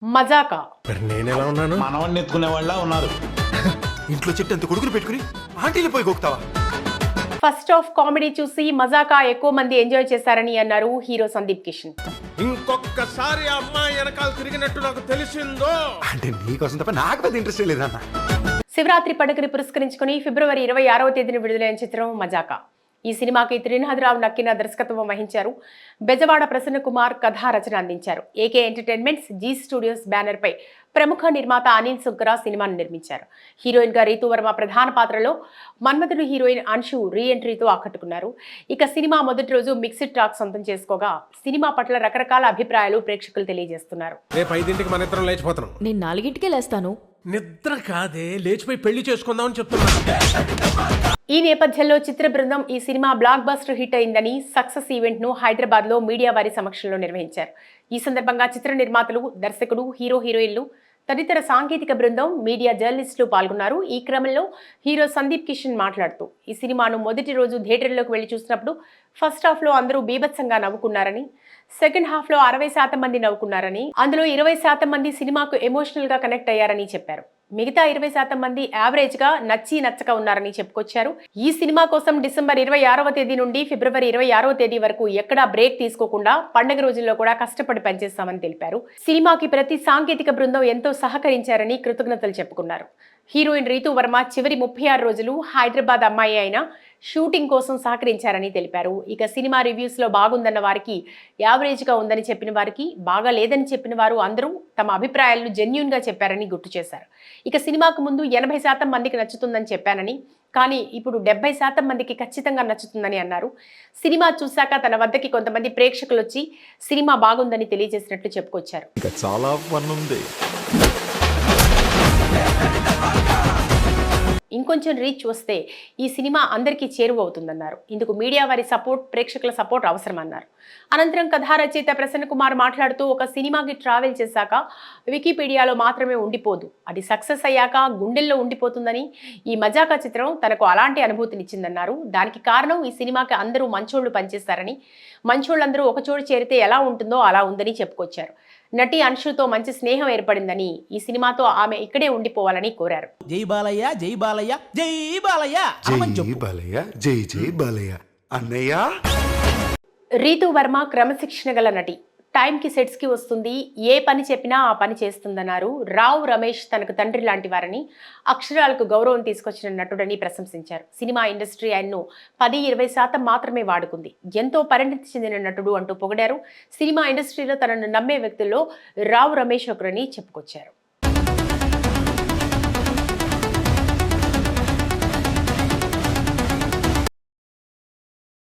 మజాకా. మరి నేనెలా ఉన్నాను? మనవణ్ణి ఎత్తుకునే వాళ్ళ ఉన్నారు. ఇంట్లో చెట్టు ఎంత కొడుకుని పెట్టుకుని ఆంటీలు పోయి గోక్తావా? ఫస్ట్ హాఫ్ కామెడీ చూసి మజాకా ఎక్కువ మంది ఎంజాయ్ చేశారని అన్నారు హీరో సందీప్ కిషన్. ఇంకొకసారి ఆ అమ్మాయి వెనకాల తిరిగినట్టు నాకు తెలిసిందో అంటే నీకోసం తప్ప నాకు పెద్ద ఇంట్రెస్ట్ లేదన్న. శివరాత్రి పండుగని పురస్కరించుకుని ఫిబ్రవరి 26వ తేదీన విడుదలైన చిత్రం మజాకా. ఈ సినిమాకి త్రినాథరావు నక్కిన దర్శకత్వం వహించారు. బెజవాడ ప్రసన్న కుమార్ కథా రచన అందించారు. AK entertainments, Zee studios banner పై ప్రముఖ నిర్మాత అనిల్ సుగ్గరా సినిమాను నిర్మించారు. హీరోయిన్ గా రీతూ వర్మ ప్రధాన పాత్రలో, మన్మధుడు హీరోయిన్ అన్షు రీ ఎంట్రీతో ఆకట్టుకున్నారు. ఇక సినిమా మొదటి రోజు మిక్స్డ్ టాక్ సొంతం చేసుకోగా సినిమా పట్ల రకరకాల అభిప్రాయాలు ప్రేక్షకులు తెలియజేస్తున్నారు. రేపు 5ంటికి మన ఇద్దరం లేచిపోతున్నాం. నేను 4ంటికే లేస్తాను. నిద్ర కాదే, లేచిపోయి పెళ్లి చేసుకుందామని చెప్తున్నా. ఈ నేపథ్యంలో చిత్ర బృందం ఈ సినిమా బ్లాక్ బస్టర్ హిట్ అయిందని సక్సెస్ ఈవెంట్ ను హైదరాబాద్ లో మీడియా వారి సమక్షంలో నిర్వహించారు. ఈ సందర్భంగా చిత్ర నిర్మాతలు, దర్శకుడు, హీరోయిన్లు, తదితర సాంకేతిక బృందం, మీడియా జర్నలిస్టులు పాల్గొన్నారు. ఈ క్రమంలో హీరో సందీప్ కిషన్ మాట్లాడుతూ ఈ సినిమాను మొదటి రోజు థియేటర్లోకి వెళ్లి చూసినప్పుడు ఫస్ట్ హాఫ్ లో అందరూ బీభత్సంగా నవ్వుకున్నారని, సెకండ్ హాఫ్ లో 60% మంది నవ్వుకున్నారని, అందులో 20% మంది సినిమాకు ఎమోషనల్ గా కనెక్ట్ అయ్యారని చెప్పారు. మిగతా 20% మంది యావరేజ్ గా నచ్చి నచ్చక ఉన్నారని చెప్పుకొచ్చారు. ఈ సినిమా కోసం డిసెంబర్ 26వ తేదీ నుండి ఫిబ్రవరి 26వ తేదీ వరకు ఎక్కడా బ్రేక్ తీసుకోకుండా పండగ రోజుల్లో కూడా కష్టపడి పనిచేస్తామని తెలిపారు. సినిమాకి ప్రతి సాంకేతిక బృందం ఎంతో సహకరించారని కృతజ్ఞతలు చెప్పుకున్నారు. హీరోయిన్ రీతూ వర్మ చివరి 36 రోజులు హైదరాబాద్ అమ్మాయి అయిన షూటింగ్ కోసం సహకరించారని తెలిపారు. ఇక సినిమా రివ్యూస్ లో బాగుందన్న వారికి, యావరేజ్ గా ఉందని చెప్పిన వారికి, బాగా లేదని చెప్పిన వారు అందరూ తమ అభిప్రాయాలను జెన్యూన్ గా చెప్పారని గుర్తు చేశారు. ఇక సినిమాకు ముందు 80% మందికి నచ్చుతుందని చెప్పానని, కానీ ఇప్పుడు 70% మందికి ఖచ్చితంగా నచ్చుతుందని అన్నారు. సినిమా చూశాక తన వద్దకి కొంతమంది ప్రేక్షకులు వచ్చి సినిమా బాగుందని తెలియజేసినట్లు చెప్పుకొచ్చారు. ఇంకా చాలా ఫన్ ఉంది. ఇంకొంచెం రీచ్ వస్తే ఈ సినిమా అందరికీ చేరువవుతుందన్నారు. ఇందుకు మీడియా వారి సపోర్ట్, ప్రేక్షకుల సపోర్ట్ అవసరమన్నారు. అనంతరం కథా రచయిత ప్రసన్న కుమార్ మాట్లాడుతూ ఒక సినిమాకి ట్రావెల్ చేశాక వికీపీడియాలో మాత్రమే ఉండిపోదు, అది సక్సెస్ అయ్యాక గుండెల్లో ఉండిపోతుందని, ఈ మజాకా చిత్రం తనకు అలాంటి అనుభూతినిచ్చిందన్నారు. దానికి కారణం ఈ సినిమాకి అందరూ మంచోళ్లు పనిచేస్తారని, మంచోళ్ళందరూ ఒకచోటు చేరితే ఎలా ఉంటుందో అలా ఉందని చెప్పుకొచ్చారు. నటి అన్షుతో మంచి స్నేహం ఏర్పడిందని, ఈ సినిమాతో ఆమె ఇక్కడే ఉండిపోవాలని కోరారు. జై బాలయ్య, జై బాలయ్య, జై బాలయ్య, జై బాలయ్య, జై జై బాలయ్య. అన్నయ్య. రీతూ వర్మ క్రమశిక్షణ గల నటి. టైంకి సెట్స్కి వస్తుంది, ఏ పని చెప్పినా ఆ పని చేస్తుందన్నారు. రావు రమేష్ తనకు తండ్రి లాంటి వారని, అక్షరాలకు గౌరవం తీసుకొచ్చిన నటుడని ప్రశంసించారు. సినిమా ఇండస్ట్రీ ఆయన్ను 10-20% మాత్రమే వాడుకుంది, ఎంతో పరిణతి చెందిన నటుడు అంటూ పొగిడారు. సినిమా ఇండస్ట్రీలో తనను నమ్మే వ్యక్తుల్లో రావు రమేష్ ఒకరని చెప్పుకొచ్చారు.